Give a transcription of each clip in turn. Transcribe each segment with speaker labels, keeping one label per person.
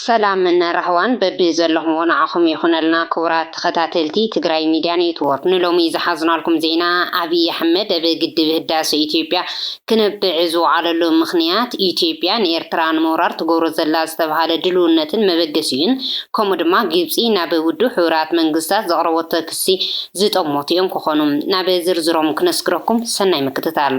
Speaker 1: ሰላም ረህዋን በቢ ዘለኹም ወናዓኹም ይኹነልና ክቡራት ተኸታተልቲ ትግራይ ሚድያ ኔትወርክ ንሎሚ ዝሓዝናልኩም ዜና አብይ አሕመድ ኣብ ግድብ ህዳሴ ኢትዮጵያ ክነብዕ ዝወዓለሉ ምኽንያት ኢትዮጵያ ንኤርትራ ንምውራር ትገብሮ ዘላ ዝተባሃለ ድልውነትን መበገሲን ከምኡ ድማ ግብፂ ናብ ውድብ ሕብራት መንግስታት ዘቕረበቶ ክሲ ዝጠሞቱ እዮም ክኾኑ ናብ ዝርዝሮም ክነስክረኩም ሰናይ ምክትታል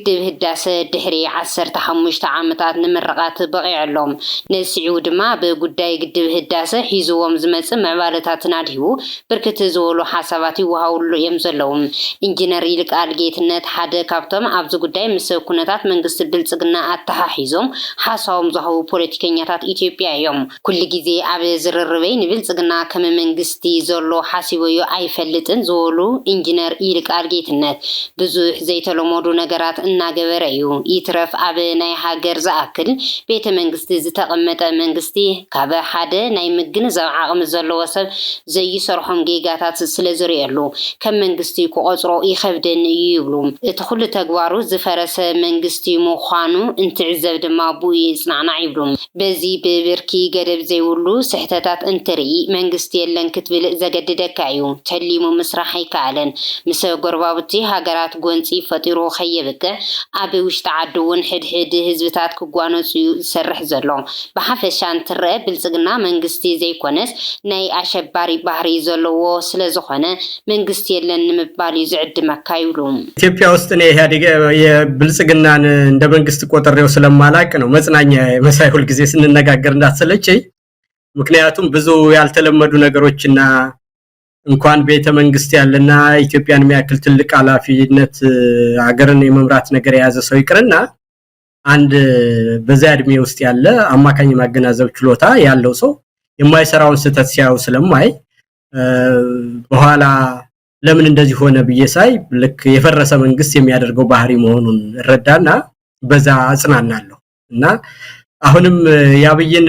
Speaker 1: ግድብ ህዳሴ ድሕሪ 15 ዓመታት ንምርቃት በቂዕሎም ነሲዑ ድማ በጉዳይ ግድብ ህዳሴ ሒዝዎም ዝመጽእ ምዕባለታት ናድሂቡ ብርክት ዝበሉ ሓሳባት ይወሃውሉ እዮም ዘለዉ ኢንጂነር ይልቃል ጌትነት ሓደ ካብቶም ኣብዚ ጉዳይ ምስ ኩነታት መንግስቲ ብልጽግና ኣተሓሒዞም ሓሳቦም ዝሃቡ ፖለቲከኛታት ኢትዮጵያ እዮም ኩሉ ግዜ ኣብ ዝርርበይ ንብልጽግና ከም መንግስቲ ዘሎ ሓሲበዩ ኣይፈልጥን ዝበሉ ኢንጂነር ይልቃል ጌትነት ብዙሕ ዘይተለመዱ ነገራት እናገበረ እዩ ይትረፍ ኣብ ናይ ሃገር ዝኣክል ቤተ መንግስቲ ዝተቐመጠ መንግስቲ ካብ ሓደ ናይ ምግንዛብ ዓቕሚ ዘለዎ ሰብ ዘይሰርሖም ጌጋታት ስለ ዝርየሉ ከም መንግስቲ ክቆፅሮ ይኸብደን እዩ ይብሉ እቲ ኩሉ ተግባሩ ዝፈረሰ መንግስቲ ምዃኑ እንትዕዘብ ድማ ቡኡ ይጽናዕና ይብሉ በዚ ብብርኪ ገደብ ዘይብሉ ስሕተታት እንትርኢ መንግስቲ የለን ክትብል ዘገድደካ እዩ ተሊሙ ምስራሕ ኣይከኣለን ምስ ጎረባብቲ ሃገራት ጎንፂ ፈጢሩ ኸየብከ ኣብ ውሽጢ ዓዲ እውን ሕድሕድ ህዝብታት ክጓነፁ ዝሰርሕ ዘሎ ብሓፈሻ እንትርአ ብልጽግና መንግስቲ ዘይኮነስ ናይ አሸባሪ ባህሪ ዘለዎ ስለ ዝኾነ መንግስቲ የለን ንምባል ዝዕድመካ ይብሉ
Speaker 2: ኢትዮጵያ ውስጥ ነው ኢህአዴግ የብልጽግናን እንደ መንግስት ቆጥሬው ስለማላቅ ነው መጽናኛ መሳይ ሁሉ ጊዜ ስንነጋገር እንዳትሰለቸኝ ምክንያቱም ብዙ ያልተለመዱ ነገሮችና እንኳን ቤተ መንግስት ያለና ኢትዮጵያን የሚያክል ትልቅ ኃላፊነት ሀገርን የመምራት ነገር የያዘ ሰው ይቅርና አንድ በዛ እድሜ ውስጥ ያለ አማካኝ ማገናዘብ ችሎታ ያለው ሰው የማይሰራውን ስህተት ሲያው ስለማይ በኋላ ለምን እንደዚህ ሆነ ብየሳይ ልክ የፈረሰ መንግስት የሚያደርገው ባህሪ መሆኑን ረዳና በዛ አጽናናለሁ እና አሁንም ያብይን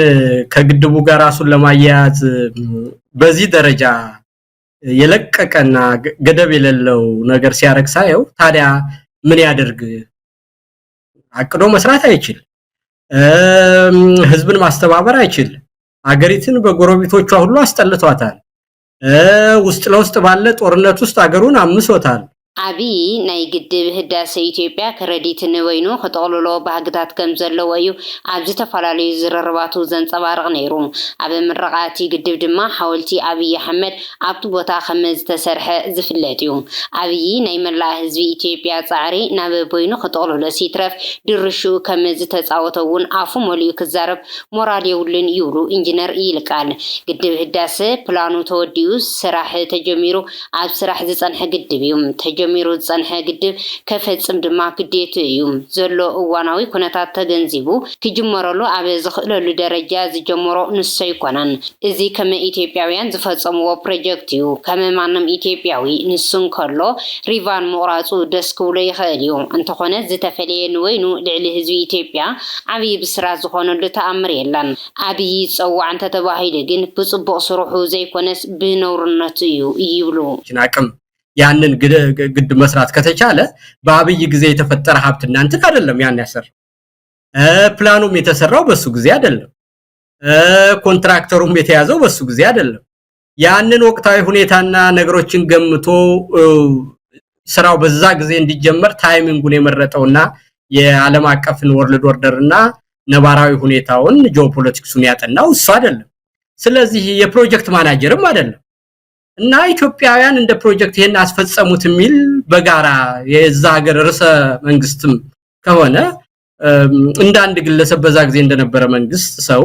Speaker 2: ከግድቡ ጋር ራሱን ለማያያዝ በዚህ ደረጃ የለቀቀና ገደብ የሌለው ነገር ሲያረግ ሳይው ታዲያ ምን ያደርግ አቅዶ መስራት አይችል ህዝብን ማስተባበር አይችል አገሪትን በጎረቤቶቿ ሁሉ አስጠልቷታል ውስጥ ለውስጥ ባለ ጦርነት ውስጥ አገሩን አምሶታል
Speaker 1: አቢ ናይ ግድብ ህዳሴ ኢትዮጵያ ክሬዲት ንወይኑ ከጠቅልሎ ባህግታት ከም ዘለዎ እዩ ኣብ ዝተፈላልዩ ዝረርባቱ ዘንጸባርቕ ነይሩ ኣብ ምርቃቲ ግድብ ድማ ሓወልቲ አብይ አሕመድ ኣብቲ ቦታ ከም ዝተሰርሐ ዝፍለጥ እዩ አብይ ናይ መላእ ህዝቢ ኢትዮጵያ ጻዕሪ ናብ ቦይኑ ከጠቅልሎ ሲትረፍ ድርሹ ከም ዝተጻወተውን አፉ ሞልዩ ክዛረብ ሞራል የውልን ይብሉ ኢንጂነር ይልቃል ግድብ ህዳሴ ፕላኑ ተወዲኡ ስራሕ ተጀሚሩ ኣብ ስራሕ ዝጸንሐ ግድብ እዩ ጀሚሩ ጸንሐ ግድብ ከፈጽም ድማ ግዴቱ እዩ ዘሎ እዋናዊ ኩነታት ተገንዚቡ ክጅመረሉ ኣብ ዝኽእለሉ ደረጃ ዝጀመሮ ንሱ ይኮነን እዚ ከም ኢትዮጵያውያን ዝፈጸምዎ ፕሮጀክት እዩ ከም ማንም ኢትዮጵያዊ ንሱን ከሎ ሪቫን ምቑራጹ ደስ ክብሎ ይኽእል እዩ እንተኾነ ዝተፈለየ ንወይኑ ልዕሊ ህዝቢ ኢትዮጵያ ዓብዪ ብስራት ዝኾነሉ ተኣምር የለን ዓብዪ ፀዋዕ እንተተባሂሉ ግን ብጽቡቕ ስርሑ ዘይኮነስ ብነውርነቱ እዩ ይብሉ
Speaker 2: አቅም ያንን ግድ መስራት ከተቻለ በአብይ ጊዜ የተፈጠረ ሀብት እናንተ አይደለም ያን ያሰር ፕላኑም የተሰራው በሱ ጊዜ አይደለም ኮንትራክተሩም የተያዘው በሱ ጊዜ አይደለም ያንን ወቅታዊ ሁኔታና ነገሮችን ገምቶ ስራው በዛ ጊዜ እንዲጀመር ታይሚንጉን የመረጠውና የዓለም አቀፍን ወርልድ ኦርደርና ነባራዊ ሁኔታውን ጂኦፖለቲክሱን ያጠናው እሱ አይደለም ስለዚህ የፕሮጀክት ማናጀርም አይደለም እና ኢትዮጵያውያን እንደ ፕሮጀክት ይሄን አስፈጸሙት የሚል በጋራ የዛ ሀገር ርዕሰ መንግስትም ከሆነ እንደ አንድ ግለሰብ በዛ ጊዜ እንደነበረ መንግስት ሰው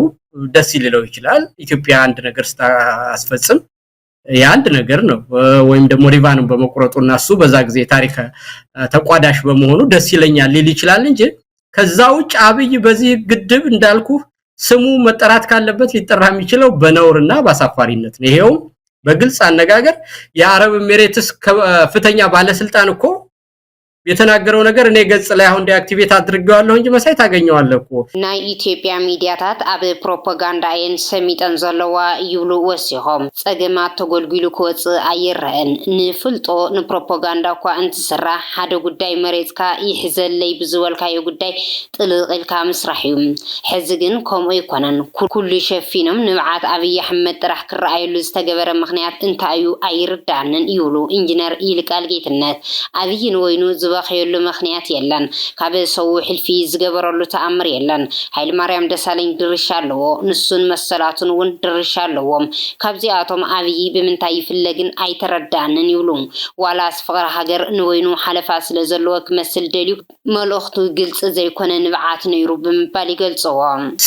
Speaker 2: ደስ ይልለው ይችላል ኢትዮጵያ አንድ ነገር አስፈጽም ያንድ ነገር ነው ወይም ደግሞ ሪቫንን በመቆረጡና እሱ በዛ ጊዜ ታሪክ ተቋዳሽ በመሆኑ ደስ ይለኛል ሊል ይችላል እንጂ ከዛ ውጭ አብይ በዚህ ግድብ እንዳልኩ ስሙ መጠራት ካለበት ሊጠራ የሚችለው በነውርና በአሳፋሪነት ነው ይሄው በግልጽ አነጋገር የአረብ ኤሚሬትስ ከፍተኛ ባለስልጣን እኮ የተናገረው ነገር እኔ ገጽ ላይ አሁን ዲአክቲቬት አድርጌዋለሁ እንጂ መሳይ ታገኘዋለህ እኮ
Speaker 1: ናይ ኢትዮጵያ ሚዲያታት ኣብ ፕሮፓጋንዳ የን ሰሚጠን ዘለዋ ይብሉ ወሲሆም ጸገማት ተጎልጊሉ ክወጽ ኣይረአን ንፍልጦ ንፕሮፓጋንዳ እኳ እንትስራሕ ሓደ ጉዳይ መሬትካ ይሕዘለይ ብዝበልካዮ ጉዳይ ጥልቅልካ ምስራሕ እዩ ሕዚ ግን ከምኡ ይኮነን ኩሉ ሸፊኖም ንብዓት ኣብይ ኣሕመድ ጥራሕ ክረኣየሉ ዝተገበረ ምክንያት እንታይ እዩ ኣይርዳእንን ይብሉ ኢንጂነር ይልቃል ጌትነት ኣብይ ንወይኑ ዝበኸየሉ ምክንያት የለን ካብ ሰው ሕልፊ ዝገበረሉ ተኣምር የለን ሃይለ ማርያም ደሳለኝ ድርሻ ኣለዎ ንሱን መሰላቱን ውን ድርሻ ኣለዎም ካብዚኣቶም ኣብይ ብምንታይ ይፍለግን ኣይተረዳእንን ይብሉ ዋላስ ፍቅሪ ሃገር ንወይኑ ሓለፋ ስለ ዘለዎ ክመስል ደልዩ መልእኽቱ ግልጽ ዘይኮነ ንብዓት ነይሩ ብምባል ይገልጽዎ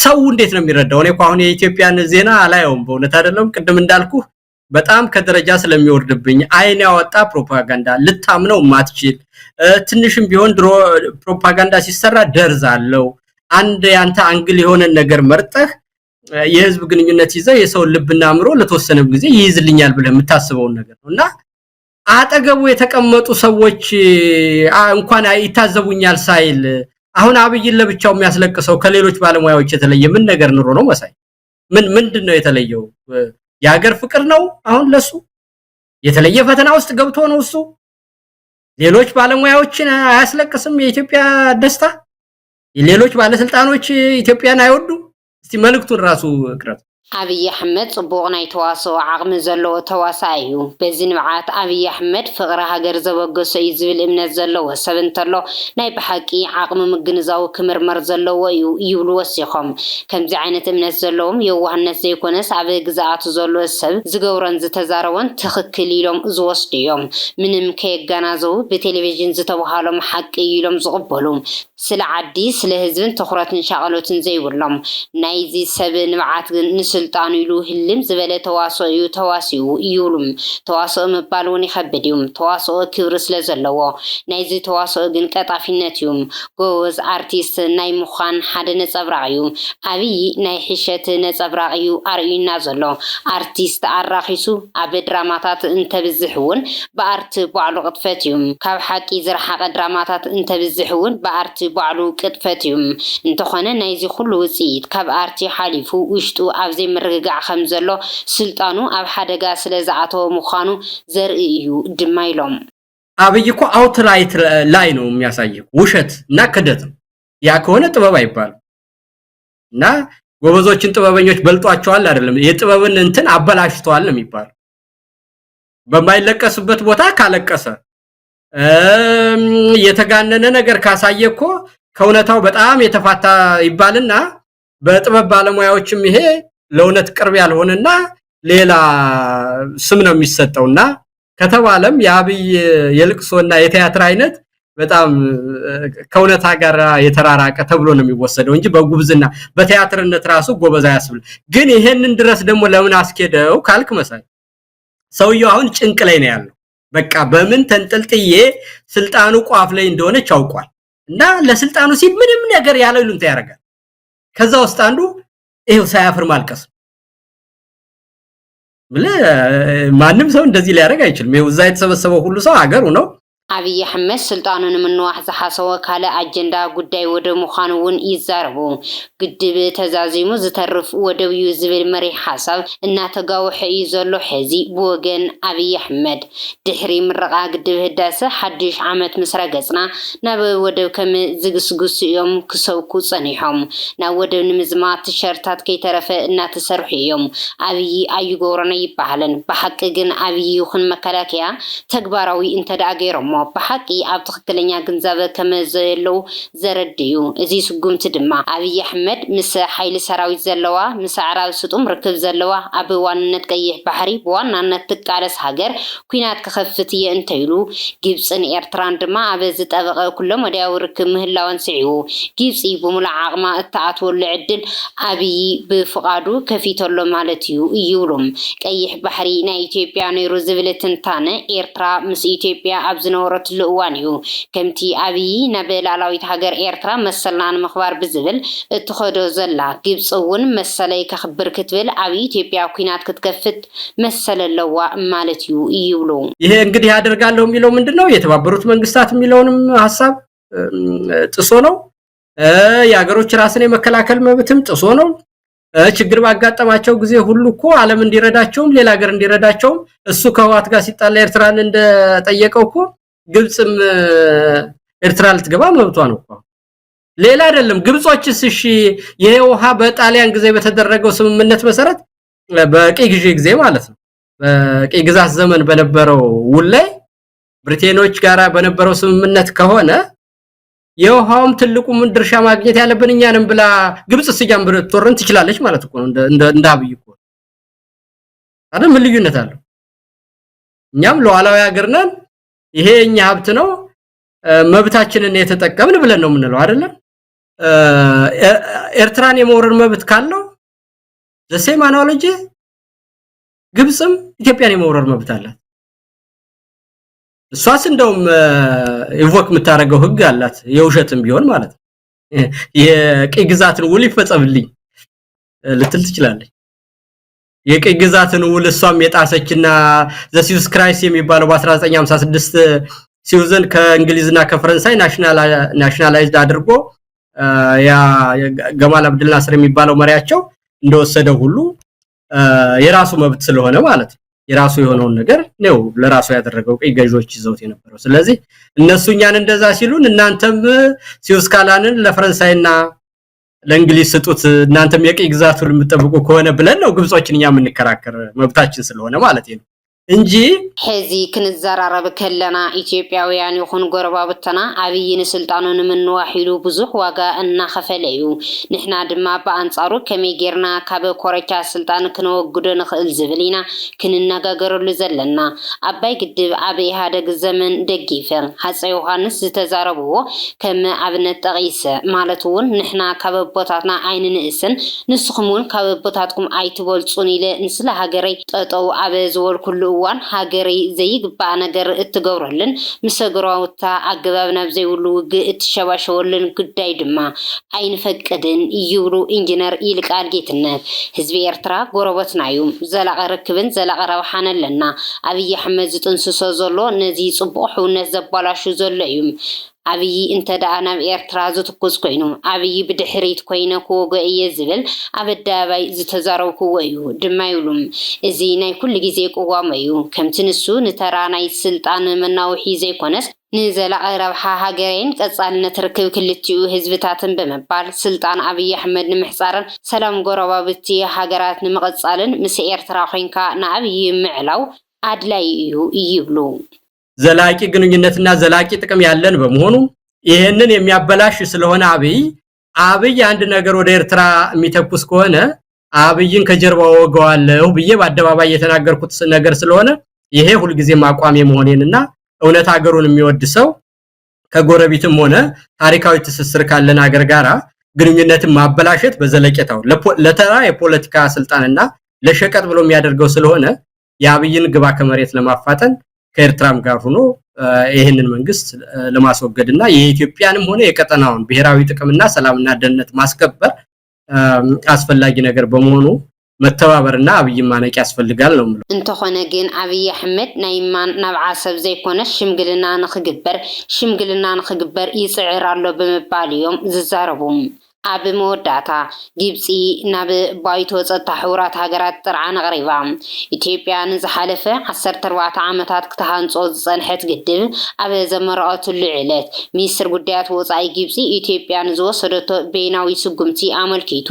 Speaker 2: ሰው እንዴት ነው የሚረዳው እኔ እኮ አሁን የኢትዮጵያን ዜና አላየውም በእውነት አይደለም ቅድም እንዳልኩ በጣም ከደረጃ ስለሚወርድብኝ አይን ያወጣ ፕሮፓጋንዳ ልታምነው ማትችል ትንሽም ቢሆን ድሮ ፕሮፓጋንዳ ሲሰራ ደርዝ አለው አንድ ያንተ አንግል የሆነ ነገር መርጠህ የህዝብ ግንኙነት ይዘው የሰው ልብና አምሮ ለተወሰነ ጊዜ ይይዝልኛል ብለህ የምታስበው ነገር ነውና አጠገቡ የተቀመጡ ሰዎች እንኳን ይታዘቡኛል ሳይል አሁን አብይን ለብቻው የሚያስለቅሰው ከሌሎች ባለሙያዎች የተለየ ምን ነገር ኑሮ ነው መሳይ ምንድነው የተለየው የሀገር ፍቅር ነው አሁን ለሱ የተለየ ፈተና ውስጥ ገብቶ ነው እሱ ሌሎች ባለሙያዎችን አያስለቅስም የኢትዮጵያ ደስታ የሌሎች ባለስልጣኖች ኢትዮጵያን አይወዱ እስቲ መልእክቱን ራሱ ቅረጽ
Speaker 1: ኣብይ ኣሕመድ ጽቡቕ ናይ ተዋስኦ ዓቕሚ ዘለዎ ተዋሳኢ እዩ በዚ ንብዓት ኣብይ ኣሕመድ ፍቕሪ ሃገር ዘበገሶ እዩ ዝብል እምነት ዘለዎ ሰብ እንተሎ ናይ ብሓቂ ዓቕሚ ምግንዛው ክምርመር ዘለዎ እዩ ይብሉ ወሲኾም ከምዚ ዓይነት እምነት ዘለዎም የዋህነት ዘይኮነስ ኣብ ግዛኣቱ ዘሎ ሰብ ዝገብሮን ዝተዛረቦን ትኽክል ኢሎም ዝወስዱ እዮም ምንም ከየጋናዘው ብቴሌቪዥን ዝተባሃሎም ሓቂ ኢሎም ዝቕበሉ ስለ ዓዲ ስለ ህዝብን ትኹረትን ሻቐሎትን ዘይብሎም ናይዚ ሰብ ንብዓት ግን ስልጣኑ ኢሉ ህልም ዝበለ ተዋስኦ እዩ ተዋሲኡ ይብሉም ተዋስኦ ምባል እውን ይከብድ እዩ ተዋስኦ ክብሪ ስለ ዘለዎ ናይዚ ተዋስኦ ግን ቀጣፊነት እዩ ጎበዝ አርቲስት ናይ ሙኻን ሓደ ነጸብራቅ እዩ ኣብይ ናይ ሕሸት ነጸብራቅ እዩ ኣርዩና ዘሎ አርቲስት ኣራኺሱ ኣብ ድራማታት እንተብዝሕ እውን ብኣርት ባዕሉ ቅጥፈት እዩ ካብ ሓቂ ዝረሓቀ ድራማታት እንተብዝሕ እውን ብኣርት ባዕሉ ቅጥፈት እዩ እንተኾነ ናይዚ ኩሉ ውጽኢት ካብ ኣርቲ ሓሊፉ ውሽጡ ኣብዘ ምርግጋዕ ከም ዘሎ ስልጣኑ ኣብ ሓደጋ ስለ ዝኣተወ ምዃኑ ዘርኢ እዩ ድማ ኢሎም
Speaker 2: አብይ እኮ አውትራይት ላይ ነው የሚያሳየው ውሸት እና ክደት ያ ከሆነ ጥበብ አይባል እና ጎበዞችን ጥበበኞች በልጧቸዋል አይደለም የጥበብን እንትን አበላሽቷል ነው የሚባል በማይለቀስበት ቦታ ካለቀሰ የተጋነነ ነገር ካሳየኮ ከውነታው በጣም የተፋታ ይባልና በጥበብ ባለሙያዎችም ይሄ ለውነት ቅርብ ያልሆነና ሌላ ስም ነው የሚሰጠውና ከተባለም ያብይ የልቅሶና የቲያትር አይነት በጣም ከውነታ ጋር የተራራቀ ተብሎ ነው የሚወሰደው እንጂ በጉብዝና በቲያትርነት ራሱ ጎበዛ ያስብል ግን ይሄንን ድረስ ደግሞ ለምን አስኬደው ካልክ መሳይ ሰውየው አሁን ጭንቅ ላይ ነው ያለው በቃ በምን ተንጠልጥዬ ስልጣኑ ቋፍ ላይ እንደሆነ ቻውቋል እና ለስልጣኑ ሲል ምንም ነገር ያለው ይሉንታ ያረጋል ከዛ ውስጥ አንዱ ይሄው ሳያፍር ማልቀስ ማንም ሰው እንደዚህ ሊያረጋ አይችልም ይሄው እዛ የተሰበሰበው ሁሉ ሰው ሀገሩ ነው
Speaker 1: ኣብይ ኣሕመድ ስልጣኑን ምንዋሕ ዝሓሰወ ካለ ኣጀንዳ ጉዳይ ወደ ምዃኑ እውን ይዛረቡ ግድብ ተዛዚሙ ዝተርፍ ወደብዩ ዝብል መሪ ሓሳብ እናተጋውሐ እዩ ዘሎ ሕዚ ብወገን ኣብይ ኣሕመድ ድሕሪ ምረቓ ግድብ ህዳሴ ሓድሽ ዓመት ምስ ረገጽና ናብ ወደብ ከም ዝግስግሱ እዮም ክሰብኩ ጸኒሖም ናብ ወደብ ንምዝማት ቲሸርታት ከይተረፈ እናተሰርሑ እዮም ኣብይ ኣይገብሮነ ይባሃለን ብሓቂ ግን ኣብይ ይኹን መከላከያ ተግባራዊ እንተደኣ ገይሮሞ በሐቂ ኣብ ትክክለኛ ግንዛበ ከመዘለው ዘረድዩ እዚ ስጉምቲ ድማ ኣብይ ኣሕመድ ምስ ሓይሊ ሰራዊት ዘለዋ ምስ ዓራብ ስጡም ርክብ ዘለዋ ኣብ ዋንነት ቀይሕ ባሕሪ ብዋናነት ትቃለስ ሃገር ኩናት ክኸፍት እየ እንተይሉ ግብፅን ኤርትራን ድማ ኣብ ዝጠበቐ ኩሎም ወዲያው ርክብ ምህላውን ስዒቡ ግብፂ ብሙሉእ ዓቕማ እተኣትወሉ ዕድል ኣብይ ብፍቃዱ ከፊተሎ ማለት እዩ ይብሉም ቀይሕ ባሕሪ ናይ ኢትዮጵያ ነይሩ ዝብል ትንታነ ኤርትራ ምስ ኢትዮጵያ ኣብ ዝነበሩ ዝነበረት ልእዋን እዩ ከምቲ ኣብይ ናብ ላዕላዊት ሃገር ኤርትራ መሰልና ንምኽባር ብዝብል እትኸዶ ዘላ ግብጽ እውን መሰለይ ከኽብር ክትብል ኣብ ኢትዮጵያ ኩናት ክትከፍት መሰለለዋ ማለት እዩ ይብሉ።
Speaker 2: ይሄ እንግዲህ ያደርጋለሁ የሚለው ምንድነው? የተባበሩት መንግስታት የሚለውንም ሐሳብ ጥሶ ነው። የሀገሮች ራስን የመከላከል መብትም ጥሶ ነው። ችግር ባጋጠማቸው ጊዜ ሁሉ እኮ ዓለም እንዲረዳቸውም ሌላ ሀገር እንዲረዳቸውም እሱ ከህወሓት ጋር ሲጣላ ኤርትራን እንደጠየቀው እኮ ግብጽም ኤርትራ ልትገባ መብቷ ነው እኮ። ሌላ አይደለም። ግብጾችስ እሺ ይሄ ውሃ በጣሊያን ጊዜ በተደረገው ስምምነት መሰረት በቀይ ጊዜ ማለት ነው በቀይ ግዛት ዘመን በነበረው ውል ላይ ብሪቴኖች ጋራ በነበረው ስምምነት ከሆነ የውሃውም ትልቁ ምን ድርሻ ማግኘት ያለብን እኛ ነን ብላ ግብጽ ሲጃም ብትወረን ትችላለች ማለት እኮ ነው። እንደ አብይ እኮ አይደል? ምን ልዩነት አለው? እኛም ሉዓላዊ ሀገር ነን፣ ይሄ እኛ ሀብት ነው፣ መብታችንን የተጠቀምን ብለን ነው የምንለው አይደል? ኤርትራን የመውረር መብት ካለው ዘሴም አናሎጂ ግብጽም ኢትዮጵያን የመውረር መብት አላት። እሷስ እንደውም ኢንቮክ የምታረገው ህግ አላት የውሸትም ቢሆን ማለት ነው። የቀይ ግዛትን ውል ይፈጸምልኝ ልትል ትችላለች። የቀይ ግዛትን ውል እሷም የጣሰችና ዘሲዩስ ክራይስ የሚባለው በ1956 ሲውዘን ከእንግሊዝና ከፈረንሳይ ናሽናላይዝድ አድርጎ ያ ገማል አብደል ናስር የሚባለው መሪያቸው እንደወሰደው ሁሉ የራሱ መብት ስለሆነ ማለት ነው። የራሱ የሆነውን ነገር ነው ለራሱ ያደረገው ቀይ ገዢዎች ይዘውት የነበረው። ስለዚህ እነሱ እኛን እንደዛ ሲሉን እናንተም ሲውስ ካናልን ለፈረንሳይና ለእንግሊዝ ስጡት እናንተም የቀይ ግዛቱን የምትጠብቁ ከሆነ ብለን ነው ግብጾችን እኛ የምንከራከር መብታችን ስለሆነ ማለት ነው እንጂ
Speaker 1: ሕዚ ክንዘራረብ ከለና ኢትዮጵያውያን ይኹን ጎረባብተና ኣብይን ስልጣኑን ምንዋሂሉ ብዙሕ ዋጋ እናኸፈለ እዩ። ንሕና ድማ በአንጻሩ ከመይ ጌርና ካብ ኮረቻ ስልጣን ክንወግዶ ንኽእል ዝብል ኢና ክንነጋገረሉ ዘለና። ኣባይ ግድብ ኣብ ኢህኣደግ ዘመን ደጊፈ ሃፀይ ዮሃንስ ዝተዛረብዎ ከም ኣብነት ጠቒሰ ማለት እውን ንሕና ካብ ቦታትና ኣይንንእስን ንስኹም እውን ካብ ቦታትኩም ኣይትበልጹን ኢለ ንስለ ሃገረይ ጠጠው ኣበ ዝበልኩሉ እዋን ሃገሬ ዘይግባእ ነገር እትገብረልን ምሰግራውታ ኣገባብ ናብ ዘይብሉ ውግእ እትሸባሸወልን ጉዳይ ድማ ኣይንፈቅድን ይብሉ ኢንጂነር ይልቃል ጌትነት። ህዝቢ ኤርትራ ጎረቤትና እዩ፣ ዘላቐ ርክብን ዘላቐ ረብሓን ኣለና። ኣብይ ኣሕመድ ዝጥንስሶ ዘሎ ነዚ ጽቡቕ ሕውነት ዘባላሹ ዘሎ እዩ። ኣብይ እንተደኣ ናብ ኤርትራ ዝትኩስ ኮይኑ ኣብይ ብድሕሪት ኮይነ ክወግኦ እየ ዝብል ኣብ ኣደባባይ ዝተዛረብክዎ እዩ ድማ ይብሉም። እዚ ናይ ኩሉ ግዜ ቅዋሞ እዩ። ከምቲ ንሱ ንተራ ናይ ስልጣን መናውሒ ዘይኮነስ ንዘላቐ ረብሓ ሃገሬን ቀጻልነት ርክብ ክልቲኡ ህዝብታትን ብምባል ስልጣን ኣብይ ኣሕመድ ንምሕፃርን ሰላም ጎረባብቲ ሃገራት ንምቕጻልን ምስ ኤርትራ ኮይንካ ንኣብይ ምዕላው ኣድላይ እዩ ይብሉ።
Speaker 2: ዘላቂ ግንኙነትና ዘላቂ ጥቅም ያለን በመሆኑ ይሄንን የሚያበላሽ ስለሆነ አብይ አንድ ነገር ወደ ኤርትራ የሚተኩስ ከሆነ አብይን ከጀርባው ወገዋለሁ ብዬ በአደባባይ የተናገርኩት ነገር ስለሆነ ይሄ ሁሉ ጊዜ ማቋም የመሆኔንና እውነት ሀገሩን የሚወድ ሰው ከጎረቤትም ሆነ ታሪካዊ ትስስር ካለን ሀገር ጋራ ግንኙነትን ማበላሸት በዘለቄታው ለተራ የፖለቲካ ስልጣንና ለሸቀጥ ብሎ የሚያደርገው ስለሆነ የአብይን ግባ ከመሬት ለማፋጠን ከኤርትራም ጋር ሆኖ ይሄንን መንግስት ለማስወገድና የኢትዮጵያንም ሆነ የቀጠናውን ብሔራዊ ጥቅምና ሰላምና ደህንነት ማስከበር አስፈላጊ ነገር በመሆኑ መተባበርና አብይ ማነቅ ያስፈልጋል ነው ማለት።
Speaker 1: እንተኾነ ግን አብይ አህመድ ናይማን ናብ ዓሰብ ዘይኮነ ሽምግልና ንኽግበር ይጽዕር ኣሎ በመባል እዮም ዝዛረቡም። ኣብ መወዳእታ ግብፂ ናብ ባይቶ ጸጥታ ሕቡራት ሃገራት ጥርዓን ኣቕሪባ ኢትዮጵያ ንዝሓለፈ 14 ዓመታት ክትሃንጾ ዝጸንሐት ግድብ ኣብ ዘመረቐትሉ ዕለት ሚኒስትር ጉዳያት ወጻኢ ግብፂ ኢትዮጵያ ንዝወሰደቶ ቤናዊ ስጉምቲ ኣመልኪቱ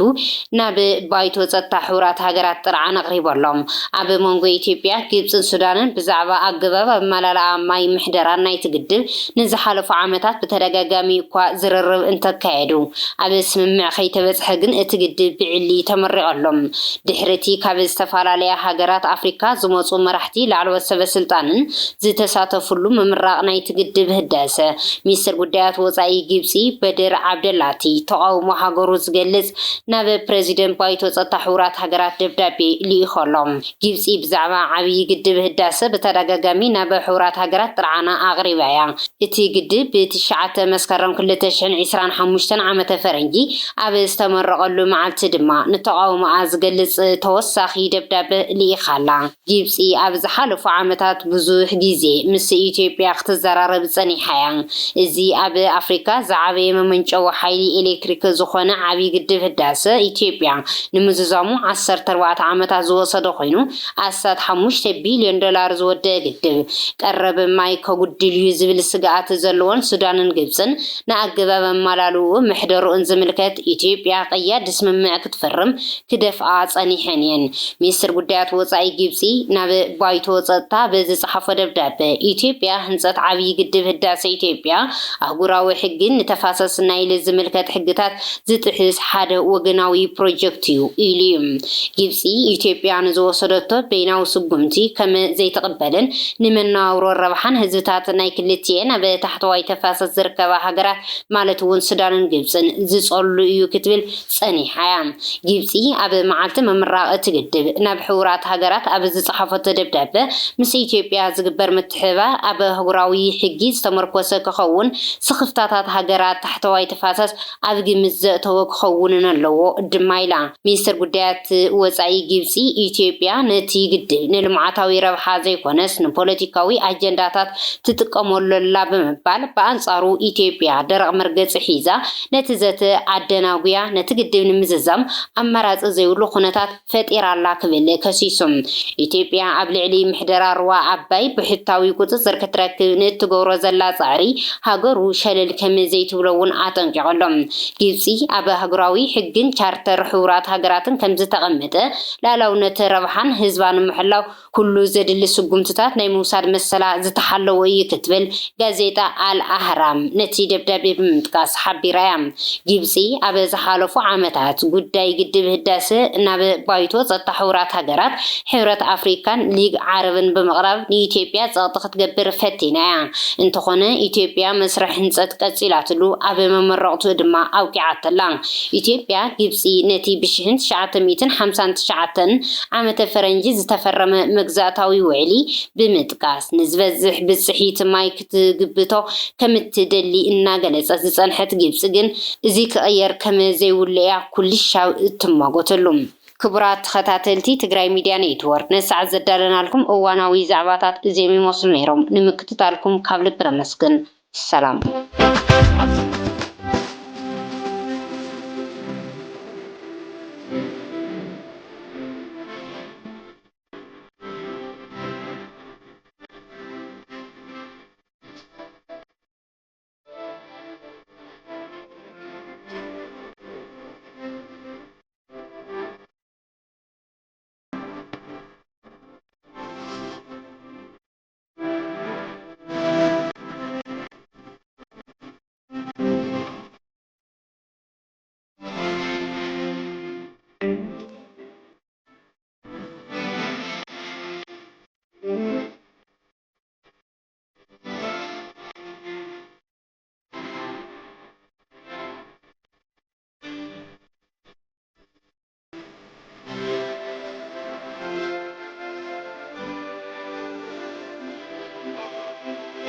Speaker 1: ናብ ባይቶ ጸጥታ ሕቡራት ሃገራት ጥርዓን ኣቕሪቦሎም። ኣብ መንጎ ኢትዮጵያ ግብፅን ሱዳንን ብዛዕባ ኣገባብ ኣመላልኣ ማይ ምሕደራን ናይቲ ግድብ ንዝሓለፉ ዓመታት ብተደጋጋሚ እኳ ዝርርብ እንተካየዱ ኣብ ስምምዕ ከይተበጽሐ ግን እቲ ግድብ ብዕሊ ተመሪቖሎም ድሕረቲ ካብ ዝተፈላለያ ሃገራት ኣፍሪካ ዝመጹ መራሕቲ ላዕለዎት ሰበስልጣንን ዝተሳተፉሉ ምምራቕ ናይቲ ግድብ ህዳሰ ሚኒስትር ጉዳያት ወጻኢ ግብጺ በድር ዓብደላቲ ተቃውሞ ሃገሩ ዝገልጽ ናብ ፕሬዚደንት ባይቶ ጸጥታ ሕቡራት ሃገራት ደብዳቤ ልኢኾሎም ግብጺ ብዛዕባ ዓብዪ ግድብ ህዳሰ በተደጋጋሚ ናብ ሕቡራት ሃገራት ጥርዓና ኣቕሪባ እያ እቲ ግድብ ብ9 መስከረም 2025 ዓመተ ፈረንጂ ኣብ ዝተመረቐሉ መዓልቲ ድማ ንተቃውሞኣ ዝገልጽ ተወሳኺ ደብዳቤ ልኢኻላ ግብጺ ኣብ ዝሓለፉ ዓመታት ብዙሕ ግዜ ምስ ኢትዮጵያ ክትዘራረብ ጸኒሓ እያ እዚ ኣብ ኣፍሪካ ዝዓበየ መመንጨዊ ሓይሊ ኤሌክትሪክ ዝኾነ ዓብዪ ግድብ ህዳሰ ኢትዮጵያ ንምዝዛሙ 14 ዓመታት ዝወሰደ ኮይኑ ኣሳት $5 ቢልዮን ዝወደአ ግድብ ቀረብ ማይ ከጉድል እዩ ዝብል ስጋኣት ዘለዎን ሱዳንን ግብፅን ንኣገባብ ኣመላልኡ ምሕደሩን ዝምልከት ኢትዮጵያ ቀያዲ ስምምዕ ክትፈርም ክደፍኣ ጸኒሐን እየን ሚኒስትር ጉዳያት ወጻኢ ግብጺ ናብ ባይቶ ጸጥታ ብዝጸሓፈ ደብዳቤ ኢትዮጵያ ህንጸት ዓብዪ ግድብ ህዳሴ ኢትዮጵያ ኣህጉራዊ ሕግን ተፋሰስ ናይል ዝምልከት ሕግታት ዝጥሕስ ሓደ ወገናዊ ፕሮጀክት እዩ ኢሉ ግብጺ ኢትዮጵያ ንዝወሰደቶ በይናዊ ስጉምቲ ከም ዘይተቀበለን ንመናውሮ ረብሓን ህዝብታት ናይ ክልቲአን ኣብ ታሕተዋይ ተፋሰስ ዝርከባ ሃገራት ማለት እውን ሱዳንን ግብፅን ዝጸሉ እዩ ክትብል ጸኒሓ እያ ግብጺ ኣብ መዓልቲ ምምራቕ እቲ ግድብ ናብ ሕቡራት ሃገራት ኣብ ዝጸሓፈቶ ደብዳቤ ምስ ኢትዮጵያ ዝግበር ምትሕብባር ኣብ ኣህጉራዊ ሕጊ ዝተመርኮሰ ክኸውን ስኽፍታታት ሃገራት ታሕተዋይ ተፋሰስ ኣብ ግምት ዘእተወ ክኸውንን ኣለዎ ድማ ኢላ ሚኒስትር ጉዳያት ወጻኢ ግብጺ ኢትዮጵያ ነቲ ግድብ ንልምዓታዊ ረብሓ ዘይኮነስ ንፖለቲካዊ ኣጀንዳታት ትጥቀመሉላ ብምባል በኣንጻሩ ኢትዮጵያ ደረቕ መርገፂ ሒዛ ነቲ ዘተ ኣደናጉያ ነቲ ግድብ ንምዝዛም ኣማራፂ ዘይብሉ ኩነታት ፈጢራላ ክብል ከሲሶም ኢትዮጵያ ኣብ ልዕሊ ምሕደራ ሩባ ኣባይ ብሕታዊ ቁፅፅር ክትረክብ ንእትገብሮ ዘላ ጻዕሪ ሃገሩ ሸለል ከም ዘይትብለውን ኣጠንቂቖሎም ግብጺ ኣብ ሃገራዊ ሕግን ቻርተር ሕቡራት ሃገራትን ከም ዝተቐመጠ ላዕላውነት ረብሓን ህዝባ ንምሕላው ኩሉ ዘድሊ ስጉምትታት ናይ ምውሳድ መሰላ ዝተሓለወ እዩ ክትብል ጋዜጣ አልአህራም ነቲ ደብዳቤ ብምጥቃስ ሓቢራ እያ ግብጺ ኣብ ዝሓለፉ ዓመታት ጉዳይ ግድብ ህዳሴ ናብ ባይቶ ጸጥታ ሕቡራት ሃገራት ሕብረት ኣፍሪካን ሊግ ዓረብን ብምቕራብ ንኢትዮጵያ ጸቕጢ ክትገብር ፈቲና እያ እንተኾነ ኢትዮጵያ መስርሕ ህንጸት ቀፂላትሉ ኣብ መመረቕቱ ድማ ኣውቂዓተላ ኢትዮጵያ ግብጺ ነቲ ብ1959 ዓመተ ፈረንጂ ዝተፈረመ መግዛእታዊ ውዕሊ ብምጥቃስ ንዝበዝሕ ብጽሒት ማይ ክትግብቶ ከም እትደሊ እናገለጸት ዝጸንሐት ግብጺ ግን እዚ ክቕየር ከም ዘይውልያ ኩልሻው እትማጎተሉ ክቡራት ተኸታተልቲ ትግራይ ሚድያ ኔትወርክ ነሰዓት ዘዳለናልኩም እዋናዊ ዛዕባታት እዚኦም ይመስሉ ነይሮም ንምክትታልኩም ካብ ልቢ ኣመስግን ሰላም